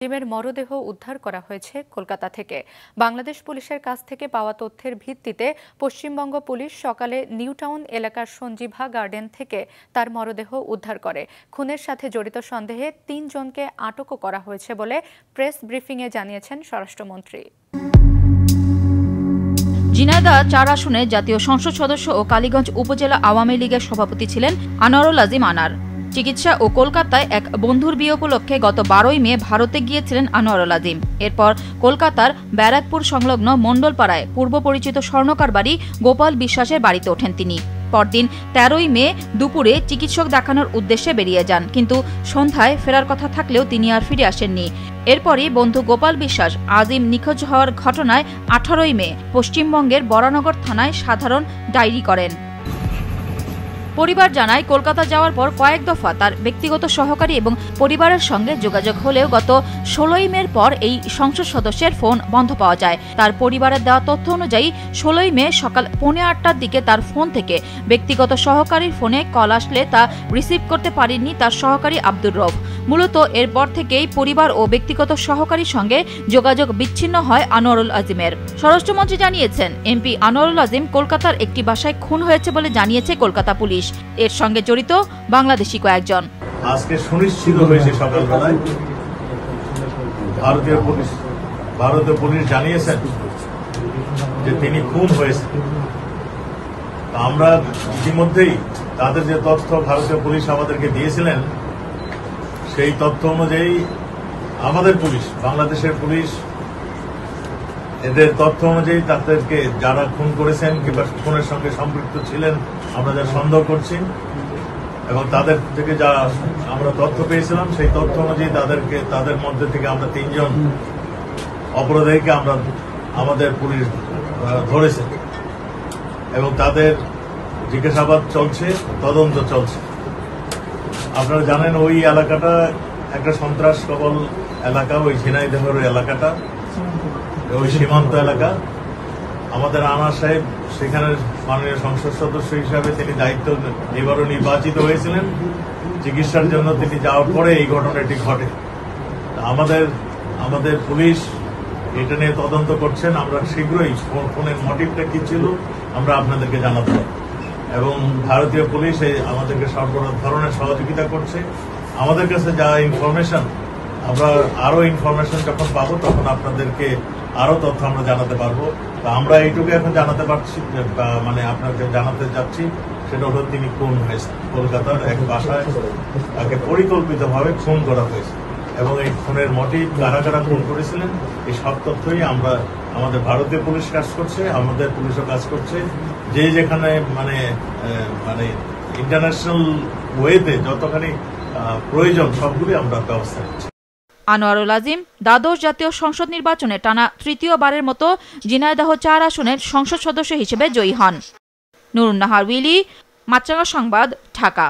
আজিমের মরদেহ উদ্ধার করা হয়েছে কলকাতা থেকে। বাংলাদেশ পুলিশের কাছ থেকে পাওয়া তথ্যের ভিত্তিতে পশ্চিমবঙ্গ পুলিশ সকালে নিউ টাউন এলাকার সঞ্জীভা গার্ডেন থেকে তার মরদেহ উদ্ধার করে। খুনের সাথে জড়িত সন্দেহে ৩ জনকে আটকও করা হয়েছে বলে প্রেস ব্রিফিংয়ে জানিয়েছেন স্বরাষ্ট্রমন্ত্রী। ঝিনাইদহ ৪ আসনে জাতীয় সংসদ সদস্য ও কালীগঞ্জ উপজেলা আওয়ামী লীগের সভাপতি ছিলেন আনোয়ারুল আজিম আনার। চিকিৎসা ও কলকাতায় এক বন্ধুর বিয়ে উপলক্ষে গত ১২ই মে ভারতে গিয়েছিলেন আনোয়ারুল আজিম। এরপর কলকাতার ব্যারাকপুর সংলগ্ন মণ্ডলপাড়ায় পূর্ব পরিচিত স্বর্ণকার বাড়ি গোপাল বিশ্বাসের বাড়িতে ওঠেন তিনি। পরদিন ১৩ই মে দুপুরে চিকিৎসক দেখানোর উদ্দেশ্যে বেরিয়ে যান, কিন্তু সন্ধ্যায় ফেরার কথা থাকলেও তিনি আর ফিরে আসেননি। এরপরই বন্ধু গোপাল বিশ্বাস আজিম নিখোঁজ হওয়ার ঘটনায় ১৮ই মে পশ্চিমবঙ্গের বরানগর থানায় সাধারণ ডায়েরি করেন। পরিবার জানায়, কলকাতা যাওয়ার পর কয়েক দফা তার ব্যক্তিগত সহকারী এবং পরিবারের সঙ্গে যোগাযোগ হলেও গত ১৬ই মের পর এই সংসদ সদস্যের ফোন বন্ধ পাওয়া যায়। তার পরিবারের দেওয়া তথ্য অনুযায়ী ১৬ই মে সকাল ৫:৩০টার দিকে তার ফোন থেকে ব্যক্তিগত সহকারীর ফোনে কল আসলে তা রিসিভ করতে পারেননি তার সহকারী আব্দুর রব। মূলত এরপর থেকেই পরিবার ও ব্যক্তিগত সহকারীর সঙ্গে যোগাযোগ বিচ্ছিন্ন হয় আনোয়ারুল আজিমের। স্বরাষ্ট্রমন্ত্রী জানিয়েছেন, এমপি আনোয়ারুল আজিম কলকাতার একটি বাসায় খুন হয়েছে বলে জানিয়েছে কলকাতা পুলিশ। এর সঙ্গে জড়িত বাংলাদেশি কয়েকজন। আজকে সুনিশ্চিত হয়েছে সকালবেলায় ভারতীয় পুলিশ জানিয়েছেন যে তিনি খুন হয়েছেন। আমরা ইতিমধ্যেই তাদের যে তথ্য ভারতীয় পুলিশ আমাদেরকে দিয়েছিলেন সেই তথ্য অনুযায়ী আমাদের পুলিশ, বাংলাদেশের পুলিশ, এদের তথ্য অনুযায়ী তাদেরকে যারা খুন করেছেন কিংবা খুনের সঙ্গে সম্পৃক্ত ছিলেন আমরা যা সন্দেহ করছি এবং তাদের থেকে যা আমরা তথ্য পেয়েছিলাম সেই তথ্য অনুযায়ী তাদের মধ্যে থেকে আমরা ৩ জন অপরাধীকে আমাদের পুলিশ ধরেছে এবং তাদের জিজ্ঞাসাবাদ চলছে, তদন্ত চলছে। আপনারা জানেন ওই এলাকাটা একটা সন্ত্রাস কবল এলাকা, ওই ঝিনাইদহের এলাকাটা, ওই সীমান্ত এলাকা। আমাদের আনার সাহেব সেখানের মাননীয় সংসদ সদস্য হিসাবে তিনি দায়িত্ব নেবারও নির্বাচিত হয়েছিলেন। চিকিৎসার জন্য তিনি যাওয়ার পরে এই ঘটনাটি ঘটে। আমাদের পুলিশ এটা নিয়ে তদন্ত করছেন। আমরা শীঘ্রই ফোনের মোটিভটা কি ছিল আমরা আপনাদেরকে জানাতে পারব এবং ভারতীয় পুলিশ আমাদেরকে সব ধরনের সহযোগিতা করছে। আমাদের কাছে যা ইনফরমেশন, আমরা আরো ইনফরমেশন যখন পাবো তখন আপনাদেরকে আরো তথ্য আমরা জানাতে পারবো। তো আমরা এইটুকু এখন জানাতে পারছি, মানে আপনাকে জানাতে যাচ্ছি, সেটা হলো তিনি খুন হয়েছে। কলকাতার এক বাসায় তাকে পরিকল্পিতভাবে খুন করা হয়েছে এবং এই খুনের মোটিভ কারা কারা খুন করেছিলেন এই সব তথ্যই আমাদের ভারতীয় পুলিশ কাজ করছে, আমাদের পুলিশও কাজ করছে। যেখানে মানে ইন্টারন্যাশনাল ওয়েতে যতখানি প্রয়োজন সবগুলি আমরা ব্যবস্থা নিচ্ছি। আনোয়ারুল আজিম দ্বাদশ জাতীয় সংসদ নির্বাচনে টানা তৃতীয়বারের মতো ঝিনাইদহ ৪ আসনের সংসদ সদস্য হিসেবে জয়ী হন। নুরুন নাহার উইলি, মাছরাঙা সংবাদ, ঢাকা।